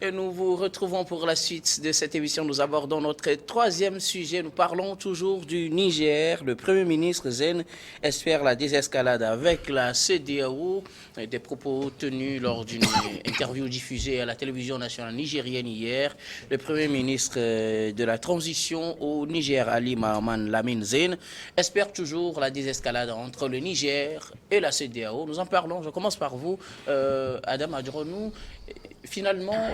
Et nous vous retrouvons pour la suite de cette émission. Nous abordons notre troisième sujet. Nous parlons toujours du Niger. Le Premier ministre Zen espère la désescalade avec la CEDEAO. Des propos tenus lors d'une interview diffusée à la télévision nationale nigérienne hier. Le Premier ministre de la transition au Niger, Ali Mahaman Lamine Zen, espère toujours la désescalade entre le Niger et la CEDEAO. Nous en parlons. Je commence par vous, Adam Adronou. Finalement,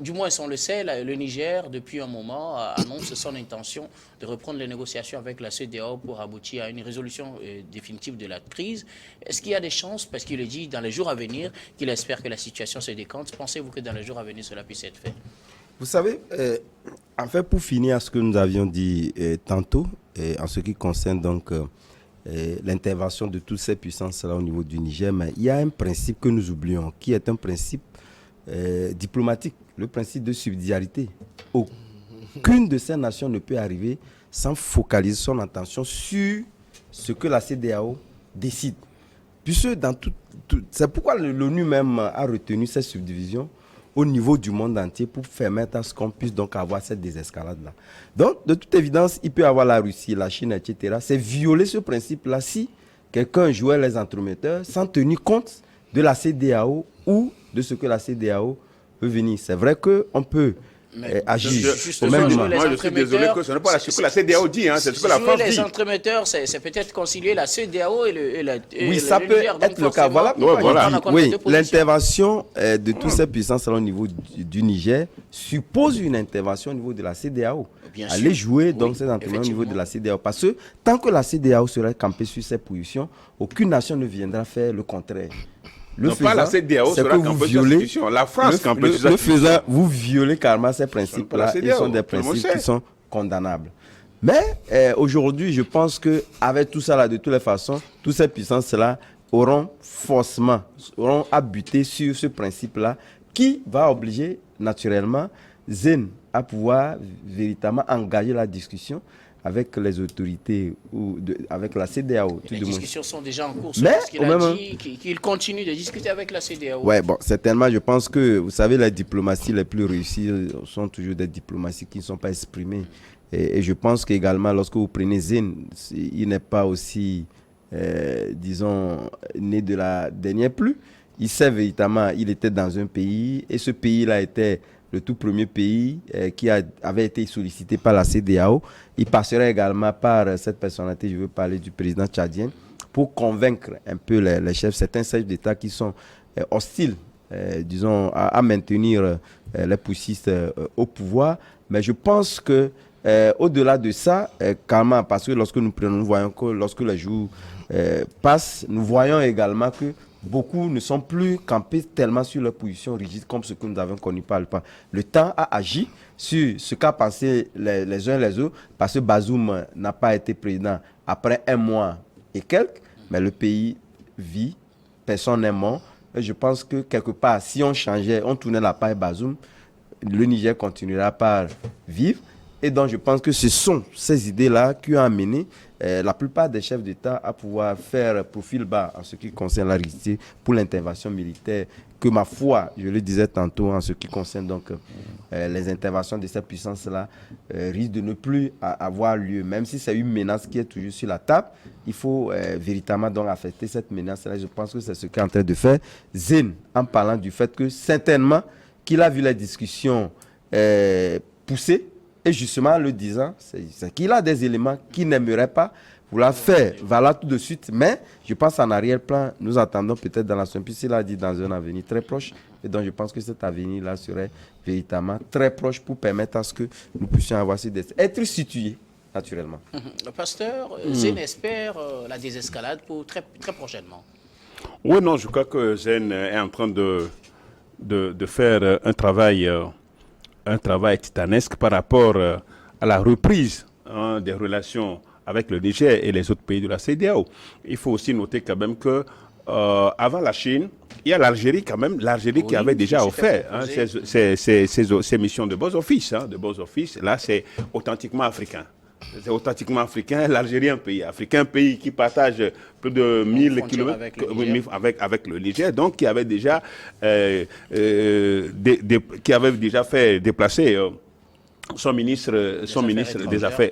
du moins on le sait, le Niger, depuis un moment, annonce son intention de reprendre les négociations avec la CEDEAO pour aboutir à une résolution définitive de la crise. Est-ce qu'il y a des chances, parce qu'il le dit dans les jours à venir, qu'il espère que la situation se décante? Pensez-vous que dans les jours à venir, cela puisse être fait? Vous savez, en fait, pour finir à ce que nous avions dit tantôt, en ce qui concerne donc l'intervention de toutes ces puissances-là au niveau du Niger, mais il y a un principe que nous oublions, qui est un principe diplomatique, le principe de subsidiarité. Aucune de ces nations ne peut arriver sans focaliser son attention sur ce que la CEDEAO décide. Puisque c'est pourquoi l'ONU même a retenu cette subdivision au niveau du monde entier pour permettre à ce qu'on puisse donc avoir cette désescalade-là. Donc, de toute évidence, il peut y avoir la Russie, la Chine, etc. C'est violer ce principe-là si quelqu'un jouait les entremetteurs sans tenir compte de la CEDEAO ou de ce que la CEDEAO peut venir. C'est vrai qu'on peut agir au même moment. Moi, je suis désolé que ce n'est pas ce que la CEDEAO dit, hein, c'est ce que la France dit. Les entremetteurs, c'est peut-être concilier la CEDEAO et oui, ça peut être le cas. Voilà pourquoi oui, l'intervention de toutes ces puissances au niveau du Niger suppose une intervention au niveau de la CEDEAO. Aller jouer donc ces entraînements au niveau de la CEDEAO. Parce que tant que la CEDEAO serait campée sur ses positions, aucune nation ne viendra faire le contraire. Pas la CEDEAO sera campée sur ses positions. La France campée sur ses positions. Vous violez carrément ces principes-là. Ils sont des principes qui sont condamnables. Mais aujourd'hui, je pense qu'avec tout ça, là, de toutes les façons, toutes ces puissances-là auront à buter sur ce principe-là qui va obliger naturellement Zen à pouvoir véritablement engager la discussion avec les autorités ou avec la CEDEAO. Les discussions sont déjà en cours. Mais qu'il a dit qu'il continue de discuter avec la CEDEAO. Oui, bon, certainement, je pense que, vous savez, les diplomaties les plus réussies sont toujours des diplomaties qui ne sont pas exprimées. Et je pense qu'également, lorsque vous prenez Zen, il n'est pas aussi, disons, né de la dernière pluie. Il sait véritablement, il était dans un pays, et ce pays-là était le tout premier pays qui avait été sollicité par la CEDEAO. Il passerait également par cette personnalité, je veux parler du président tchadien, pour convaincre un peu les chefs, certains chefs d'État qui sont hostiles, disons, à maintenir les poussistes au pouvoir. Mais je pense que au-delà de ça, carrément, parce que lorsque nous voyons que lorsque les jours passent, nous voyons également que beaucoup ne sont plus campés tellement sur leur position rigide comme ce que nous avons connu par le passé. Le temps a agi sur ce qu'a pensé les uns les autres, parce que Bazoum n'a pas été président après un mois et quelques, mais le pays vit, personne n'est mort. Et je pense que quelque part, si on changeait, on tournait la page Bazoum, le Niger continuera par vivre. Et donc, je pense que ce sont ces idées-là qui ont amené la plupart des chefs d'État à pouvoir faire profil bas en ce qui concerne la rigidité pour l'intervention militaire, que ma foi, je le disais tantôt, en ce qui concerne donc les interventions de ces puissances-là, risquent de ne plus avoir lieu. Même si c'est une menace qui est toujours sur la table, il faut véritablement donc affecter cette menace-là. Je pense que c'est ce qu'est en train de faire Zen, en parlant du fait que certainement qu'il a vu les discussions poussées. Et justement, le disant, c'est qu'il a des éléments qu'il n'aimerait pas vouloir faire, voilà tout de suite. Mais je pense en arrière-plan, nous attendons peut-être dans la semaine, puisqu'il a dit dans un avenir très proche. Et donc, je pense que cet avenir-là serait véritablement très proche pour permettre à ce que nous puissions avoir être situés, naturellement. Le pasteur, Zen espère la désescalade pour très, très prochainement. Oui, non, je crois que Zen est en train de faire un travail titanesque par rapport à la reprise des relations avec le Niger et les autres pays de la CEDEAO. Il faut aussi noter quand même que avant la Chine, il y a l'Algérie quand même, qui avait déjà offert ses missions de bons offices. Là, c'est authentiquement africain. c'est authentiquement africain. L'Algérie, un pays africain, un pays qui partage plus de 1000 kilomètres avec le Niger, donc qui avait déjà, qui avait déjà fait déplacer son ministre des Affaires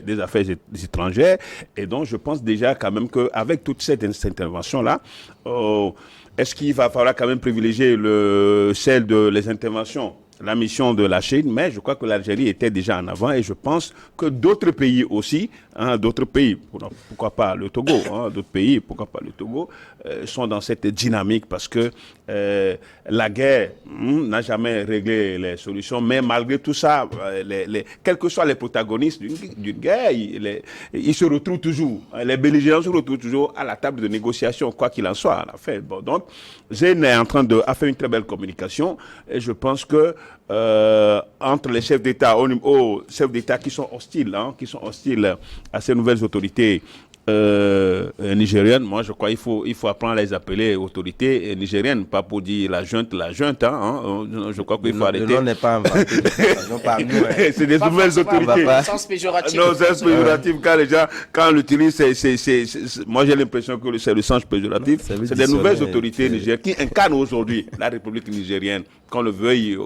étrangères. Et donc, je pense déjà quand même qu'avec toute cette intervention-là, est-ce qu'il va falloir quand même privilégier celle de les interventions, la mission de la Chine, mais je crois que l'Algérie était déjà en avant et je pense que d'autres pays aussi, pourquoi pas le Togo, d'autres pays, pourquoi pas le Togo, sont dans cette dynamique parce que la guerre n'a jamais réglé les solutions, mais malgré tout ça, quels que soient les protagonistes d'une guerre, ils se retrouvent toujours, les belligérants se retrouvent toujours à la table de négociation, quoi qu'il en soit à la fin. Bon, donc, Zéne est en train de faire une très belle communication et je pense que entre les chefs d'État, chefs d'État qui sont hostiles à ces nouvelles autorités nigériennes, moi je crois qu'il faut apprendre à les appeler autorités nigériennes, pas pour dire la junte, je crois qu'il faut arrêter. Le nom n'est pas inventé. C'est des nouvelles autorités. Sens péjoratif. Non, c'est péjoratif quand les gens, quand on l'utilise, moi j'ai l'impression que c'est le sens péjoratif. C'est des nouvelles autorités nigériennes qui incarnent aujourd'hui la République nigérienne, qu'on le veuille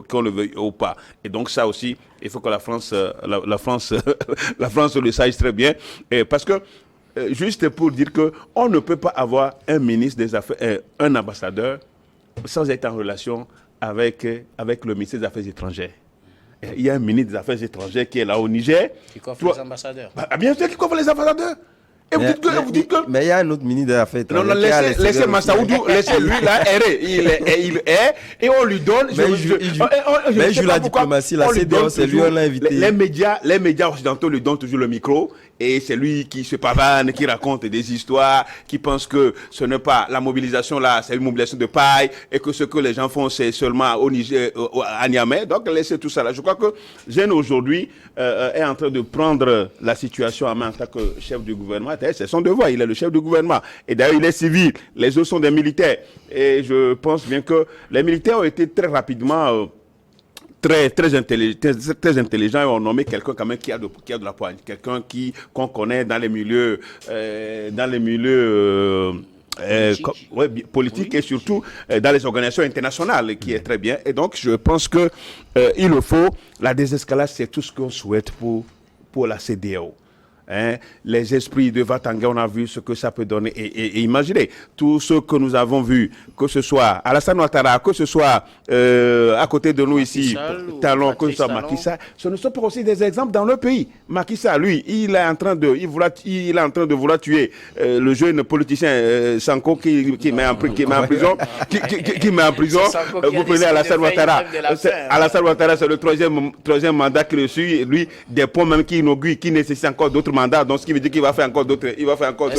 ou pas. Et donc ça aussi, il faut que la France le sache très bien. Parce que juste pour dire qu'on ne peut pas avoir un ministre des Affaires, un ambassadeur, sans être en relation avec le ministère des Affaires étrangères. Il y a un ministre des Affaires étrangères qui est là au Niger. Qui coffre les ambassadeurs. Bien sûr, qui coffre les ambassadeurs. Et vous dites que... Mais il y a un autre ministre des Affaires étrangères. Non, laissez Massaoudou, laissez lui là errer. Il est, et on lui donne... Mais il joue la diplomatie, la CEDEAO, c'est lui, on l'a invité. Les médias occidentaux lui donnent toujours le micro, et c'est lui qui se pavane, qui raconte des histoires, qui pense que ce n'est pas la mobilisation là, c'est une mobilisation de paille, et que ce que les gens font, c'est seulement au Niger, à Niamey. Donc laissez tout ça là. Je crois que Zéne aujourd'hui est en train de prendre la situation en main en tant que chef du gouvernement. C'est son devoir, il est le chef du gouvernement. Et d'ailleurs, il est civil, les autres sont des militaires. Et je pense bien que les militaires ont été très rapidement très intelligents et ont nommé quelqu'un quand même qui a de la poigne. Quelqu'un qu'on connaît dans les milieux politique et surtout dans les organisations internationales, qui est très bien. Et donc, je pense que il le faut. La désescalade, c'est tout ce qu'on souhaite pour la CEDEAO. Les esprits de Vatanga, on a vu ce que ça peut donner. Et imaginez, tout ce que nous avons vu, que ce soit Alassane Ouattara, que ce soit à côté de nous ici, Talon, que ce soit Macky Sall, ce ne sont pas aussi des exemples dans le pays. Macky Sall, lui, il est en train de vouloir tuer le jeune politicien Sanko qui met en prison. Vous prenez Alassane Ouattara. Alassane Ouattara, c'est le troisième mandat qu'il suit. Lui, des ponts même qui inaugure, qui nécessitent encore d'autres mandats, donc ce qui veut dire qu'il va faire encore d'autres mandats. Il va faire encore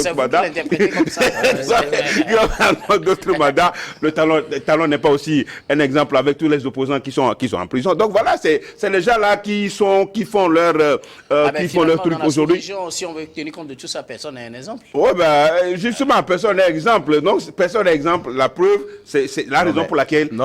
d'autres mandats. Le Talon n'est pas aussi un exemple avec tous les opposants qui sont en prison. Donc voilà, c'est les gens là qui font leur truc aujourd'hui. Si on veut tenir compte de tout ça, personne n'est un exemple. Oui, justement, personne n'est exemple. Donc personne n'est exemple. La preuve, c'est la raison pour laquelle ils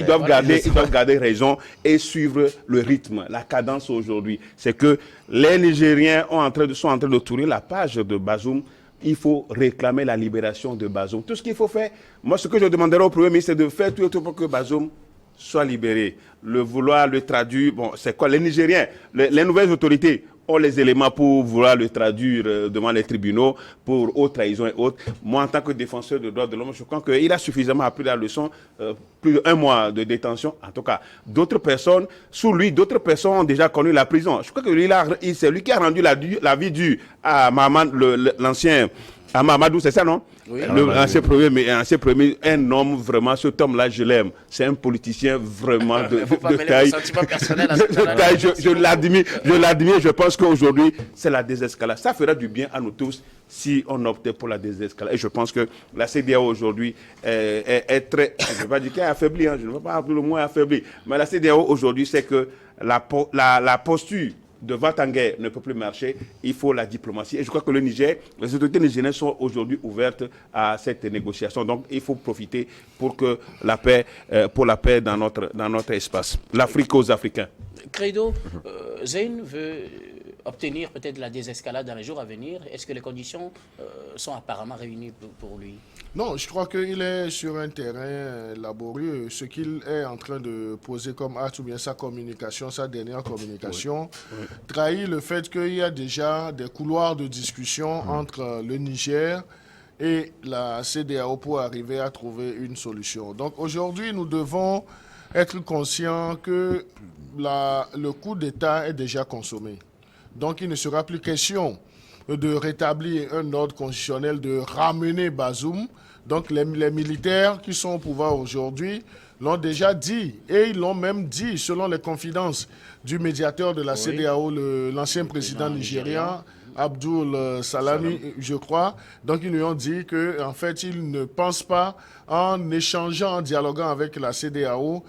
doivent garder raison et suivre le rythme, la cadence aujourd'hui. C'est que les Nigériens sont en train de tourner la page de Bazoum. Il faut réclamer la libération de Bazoum. Tout ce qu'il faut faire, moi ce que je demanderai au Premier ministre, c'est de faire tout pour que Bazoum soit libéré. Le vouloir le traduire, bon, c'est quoi? Les Nigériens, les nouvelles autorités ont les éléments pour vouloir le traduire devant les tribunaux pour haute trahison et autres. Moi, en tant que défenseur des droits de l'homme, je crois qu'il a suffisamment appris la leçon, plus d'1 mois de détention. En tout cas, d'autres personnes ont déjà connu la prison. Je crois que c'est lui qui a rendu la vie dure à l'ancien... À Mamadou, c'est ça, non? Oui. L'ancien premier, un homme, vraiment, cet homme-là, je l'aime. C'est un politicien vraiment de taille. Je l'admire, je pense qu'aujourd'hui, c'est la désescalade. Ça fera du bien à nous tous si on optait pour la désescalade. Et je pense que la CEDEAO aujourd'hui est très... Je ne vais pas dire qu'elle est affaiblie, je ne veux pas appeler le mot affaibli. Mais la CEDEAO aujourd'hui, c'est que la posture de Vatanga ne peut plus marcher, il faut la diplomatie. Et je crois que les autorités nigériennes sont aujourd'hui ouvertes à cette négociation. Donc il faut profiter pour la paix dans notre espace. L'Afrique aux Africains. Credo, Zéne veut obtenir peut-être la désescalade dans les jours à venir? Est-ce que les conditions sont apparemment réunies pour lui? Non, je crois qu'il est sur un terrain laborieux. Ce qu'il est en train de poser comme acte, ou bien sa communication, sa dernière communication, trahit le fait qu'il y a déjà des couloirs de discussion entre le Niger et la CEDEAO pour arriver à trouver une solution. Donc aujourd'hui, nous devons être conscients que le coup d'État est déjà consommé. Donc il ne sera plus question de rétablir un ordre constitutionnel, de ramener Bazoum. Donc les militaires qui sont au pouvoir aujourd'hui l'ont déjà dit, et ils l'ont même dit, selon les confidences du médiateur de la CEDEAO, l'ancien président nigérian, Abdul Salami, je crois. Donc, ils lui ont dit qu'en fait, ils ne pensent pas, en échangeant, en dialoguant avec la CEDEAO,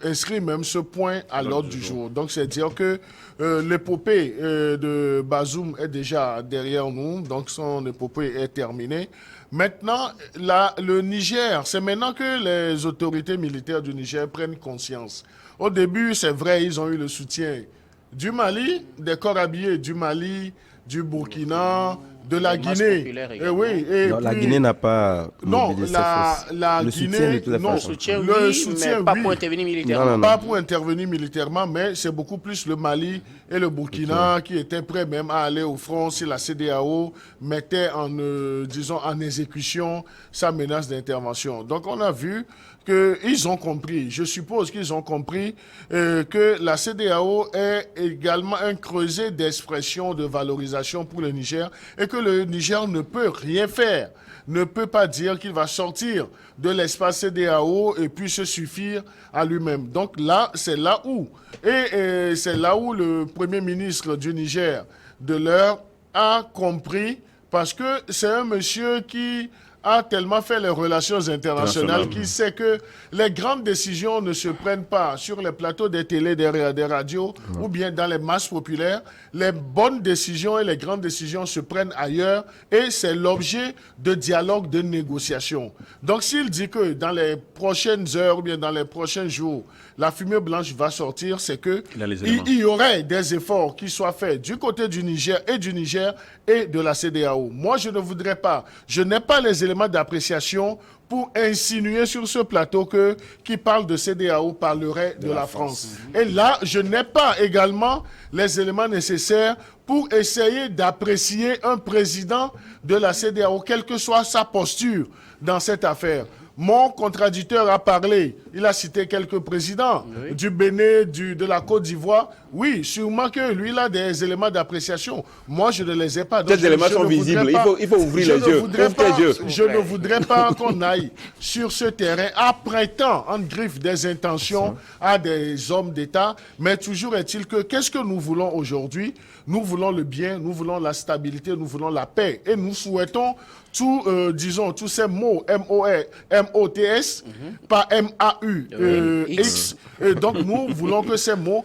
inscrire même ce point à l'ordre du jour. Donc, c'est dire que l'épopée de Bazoum est déjà derrière nous. Donc, son épopée est terminée. Maintenant, le Niger, c'est maintenant que les autorités militaires du Niger prennent conscience. Au début, c'est vrai, ils ont eu le soutien du Mali, des corps habillés du Mali, du Burkina, de la Guinée. La Guinée n'a pas mobilisé la Guinée, le soutien, mais pas pour intervenir militairement. Pas pour intervenir militairement, mais c'est beaucoup plus le Mali et le Burkina qui étaient prêts même à aller au front si la CEDEAO mettait en exécution sa menace d'intervention. Donc on a vu qu'ils ont compris, je suppose qu'ils ont compris que la CEDEAO est également un creuset d'expression, de valorisation pour le Niger et que le Niger ne peut rien faire, ne peut pas dire qu'il va sortir de l'espace CEDEAO et puis se suffire à lui-même. Donc là, c'est là où le Premier ministre du Niger de l'heure a compris, parce que c'est un monsieur qui a tellement fait les relations internationales qu'il sait que les grandes décisions ne se prennent pas sur les plateaux des télés, des radios ou bien dans les masses populaires. Les bonnes décisions et les grandes décisions se prennent ailleurs et c'est l'objet de dialogue, de négociation. Donc s'il dit que dans les prochaines heures ou bien dans les prochains jours, la fumée blanche va sortir, c'est que il y aurait des efforts qui soient faits du côté du Niger et de la CEDEAO. Moi, je ne voudrais pas, je n'ai pas les éléments d'appréciation pour insinuer sur ce plateau que qui parle de CEDEAO parlerait de la France. Et là, je n'ai pas également les éléments nécessaires pour essayer d'apprécier un président de la CEDEAO, quelle que soit sa posture dans cette affaire. Mon contradicteur a parlé, il a cité quelques présidents du Bénin, de la Côte d'Ivoire. Oui, sûrement que lui, il a des éléments d'appréciation. Moi, je ne les ai pas. Ces éléments sont visibles, il faut ouvrir les yeux. Je ne voudrais pas qu'on aille sur ce terrain apprêtant en griffe des intentions à des hommes d'État. Mais toujours est-il que, qu'est-ce que nous voulons aujourd'hui? Nous voulons le bien, nous voulons la stabilité, nous voulons la paix. Et nous souhaitons tous ces mots, M-O-T-S, pas M-A-U-X. Donc nous voulons que ces mots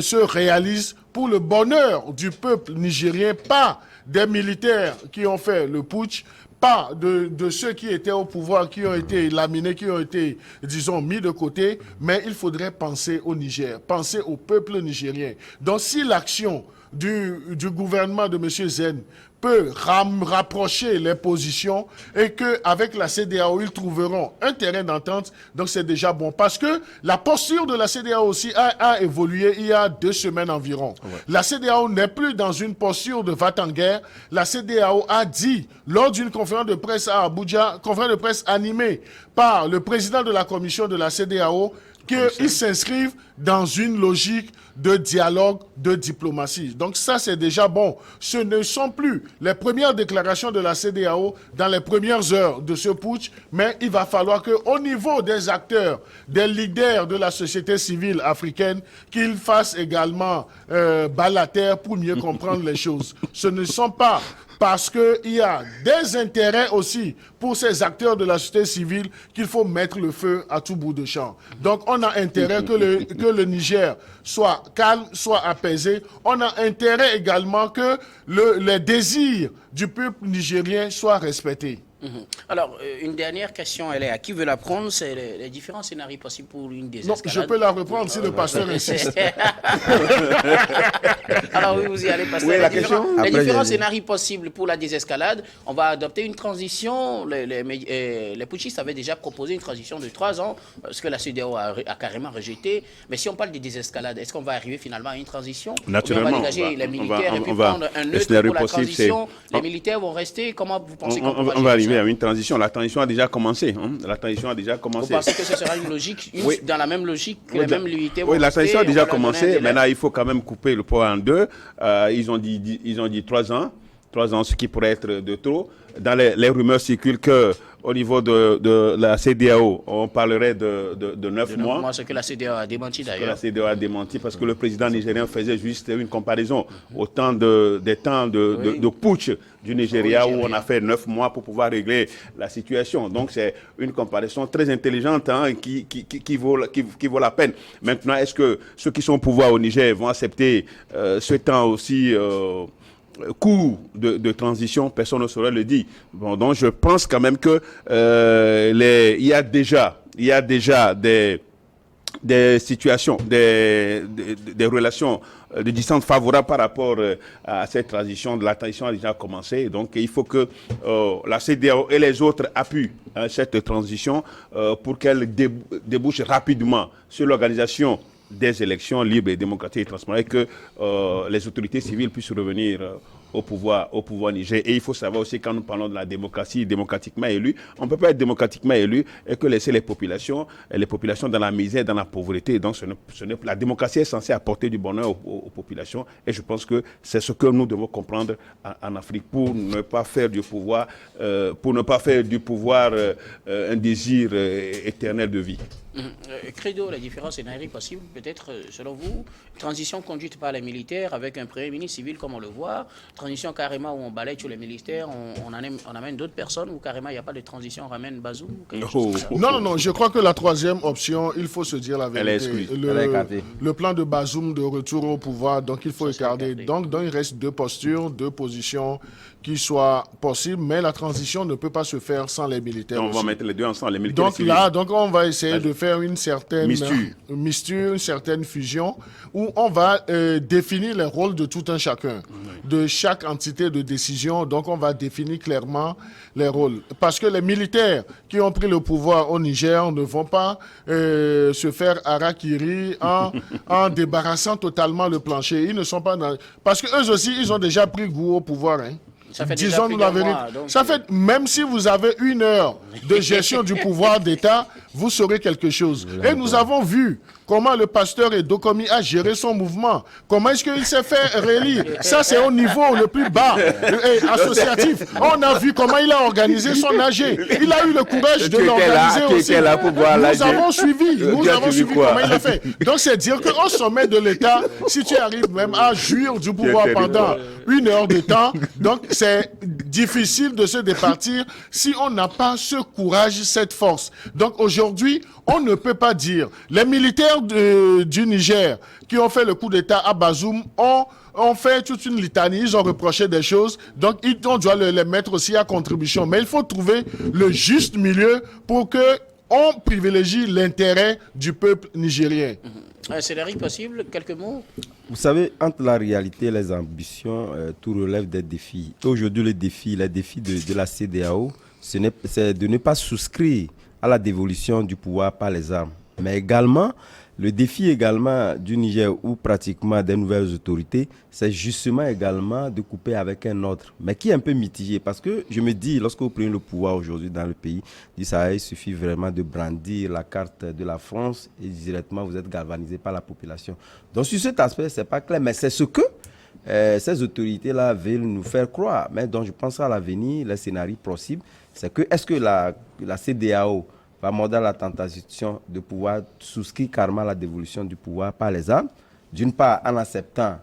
se réalisent pour le bonheur du peuple nigérien, pas des militaires qui ont fait le putsch, pas de ceux qui étaient au pouvoir, qui ont été laminés, qui ont été, disons, mis de côté, mais il faudrait penser au Niger, penser au peuple nigérien. Donc si l'action du gouvernement de M. Zen peut rapprocher les positions et qu'avec la CEDEAO, ils trouveront un terrain d'entente, donc c'est déjà bon. Parce que la posture de la CEDEAO aussi a évolué il y a 2 semaines environ. La CEDEAO n'est plus dans une posture de va-t-en-guerre. La CEDEAO a dit, lors d'une conférence de presse à Abuja, conférence de presse animée par le président de la commission de la CEDEAO, qu'ils s'inscrivent dans une logique de dialogue, de diplomatie. Donc ça, c'est déjà bon. Ce ne sont plus les premières déclarations de la CEDEAO dans les premières heures de ce putsch, mais il va falloir qu'au niveau des acteurs, des leaders de la société civile africaine, qu'ils fassent également bas la terre pour mieux comprendre les choses. Ce ne sont pas parce qu'il y a des intérêts aussi pour ces acteurs de la société civile qu'il faut mettre le feu à tout bout de champ. Donc on a intérêt que le Niger soit calme, soit apaisé. On a intérêt également que les désirs du peuple nigérien soient respectés. Alors, une dernière question, elle est à qui veut la prendre? C'est les différents scénarios possibles pour une désescalade. Non, je peux la reprendre si le pasteur insiste. Alors oui, vous y allez, pasteur. Oui, les différents scénarios possibles pour la désescalade, on va adopter une transition. Les putschistes avaient déjà proposé une transition de 3 ans, ce que la CEDEAO a carrément rejeté. Mais si on parle de désescalade, est-ce qu'on va arriver finalement à une transition? Naturellement. On va dégager les militaires et puis prendre un neutre pour la transition. Les militaires vont rester. Comment vous pensez qu'on va arriver à une transition? La transition a déjà commencé. La transition a déjà commencé. Vous pensez que ce sera une logique, dans la même logique que les mêmes militaires? Oui, la transition a déjà commencé. Maintenant, il faut quand même couper le poids en deux. Ils ont dit 3 ans. 3 ans, ce qui pourrait être de trop. Dans les rumeurs circulent qu'au niveau de la CEDEAO, on parlerait de 9 mois. Ce que la CEDEAO a démenti d'ailleurs. La CEDEAO a démenti parce que le président nigérien faisait juste une comparaison au temps des temps de putsch du Nigeria où on a fait 9 mois pour pouvoir régler la situation. Donc c'est une comparaison très intelligente qui vaut la peine. Maintenant, est-ce que ceux qui sont au pouvoir au Niger vont accepter ce temps aussi coût de transition? Personne ne saurait le dire. Bon, donc je pense quand même que il y a déjà des situations, des relations de distance favorables par rapport à cette transition. La transition a déjà commencé. Donc il faut que la CEDEAO et les autres appuient cette transition pour qu'elle débouche rapidement sur l'organisation des élections libres et démocratiques et transparentes, et que les autorités civiles puissent revenir au pouvoir Niger. Et il faut savoir aussi, quand nous parlons de la démocratie démocratiquement élue, on ne peut pas être démocratiquement élu et que laisser les populations dans la misère, dans la pauvreté. Donc la démocratie est censée apporter du bonheur aux populations, et je pense que c'est ce que nous devons comprendre en Afrique pour ne pas faire du pouvoir un désir éternel de vie. Credo, la différence scénario possible, peut-être, selon vous, transition conduite par les militaires avec un premier ministre civil comme on le voit, transition carrément où on balaye tous les militaires, on amène d'autres personnes, ou carrément il n'y a pas de transition, on ramène Bazoum? Non, je crois que la troisième option, il faut se dire la vérité. Le plan de Bazoum de retour au pouvoir, donc il faut écarter. Donc il reste 2 postures, 2 positions qui soient possibles, mais la transition ne peut pas se faire sans les militaires. Donc on va mettre les deux ensemble, les militaires donc civils. Donc on va essayer de faire une certaine misture, une certaine fusion, où on va définir les rôles de tout un chacun, de chaque entité de décision. Donc on va définir clairement les rôles. Parce que les militaires qui ont pris le pouvoir au Niger ne vont pas se faire harakiri en débarrassant totalement le plancher. Ils ne sont pas dans... Parce qu'eux aussi, ils ont déjà pris goût au pouvoir, hein. Disons-nous la vérité. Ça fait, même si vous avez 1 heure de gestion du pouvoir d'État, vous saurez quelque chose. Et nous avons vu comment le pasteur Edokomi a géré son mouvement. Comment est-ce qu'il s'est fait réélire? Ça, c'est au niveau le plus bas associatif. On a vu comment il a organisé son AG. Il a eu le courage de l'organiser aussi. Nous avons suivi comment il a fait. Donc, c'est dire qu'au sommet de l'État, si tu arrives même à jouir du pouvoir pendant 1 heure de temps, donc c'est difficile de se départir si on n'a pas ce courage, cette force. Donc aujourd'hui, on ne peut pas dire. Les militaires du Niger qui ont fait le coup d'État à Bazoum ont fait toute une litanie, ils ont reproché des choses, donc on doit les mettre aussi à contribution. Mais il faut trouver le juste milieu pour qu'on privilégie l'intérêt du peuple nigérien. C'est la possible, quelques mots? Vous savez, entre la réalité et les ambitions, tout relève des défis. Aujourd'hui, les défis de la CEDEAO, c'est de ne pas souscrire à la dévolution du pouvoir par les armes. Mais également, le défi également du Niger ou pratiquement des nouvelles autorités, c'est justement également de couper avec un autre, mais qui est un peu mitigé. Parce que je me dis, lorsque vous prenez le pouvoir aujourd'hui dans le pays, il suffit vraiment de brandir la carte de la France et directement vous êtes galvanisé par la population. Donc sur cet aspect, ce n'est pas clair, mais c'est ce que ces autorités-là veulent nous faire croire. Mais donc je pense à l'avenir, les scénarios possibles, c'est que est-ce que la CEDEAO va mordre la tentation de pouvoir souscrire carrément la dévolution du pouvoir par les armes, d'une part en acceptant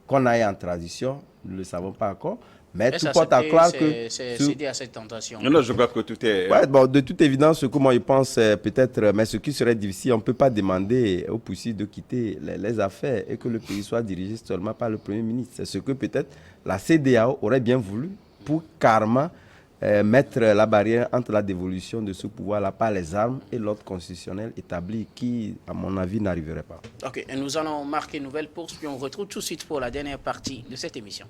qu'on aille en transition, nous ne le savons pas encore, mais tout porte à croire que... C'est céder à cette tentation. Non, je crois que tout est... Ouais, bon, de toute évidence, ce que moi je pense, peut-être, mais ce qui serait difficile, on ne peut pas demander aux poussies de quitter les affaires et que le pays soit dirigé seulement par le Premier ministre. C'est ce que peut-être la CEDEAO aurait bien voulu pour carrément mettre la barrière entre la dévolution de ce pouvoir-là par les armes et l'ordre constitutionnel établi qui, à mon avis, n'arriverait pas. Ok, et nous allons marquer une nouvelle pause, puis on retrouve tout de suite pour la dernière partie de cette émission.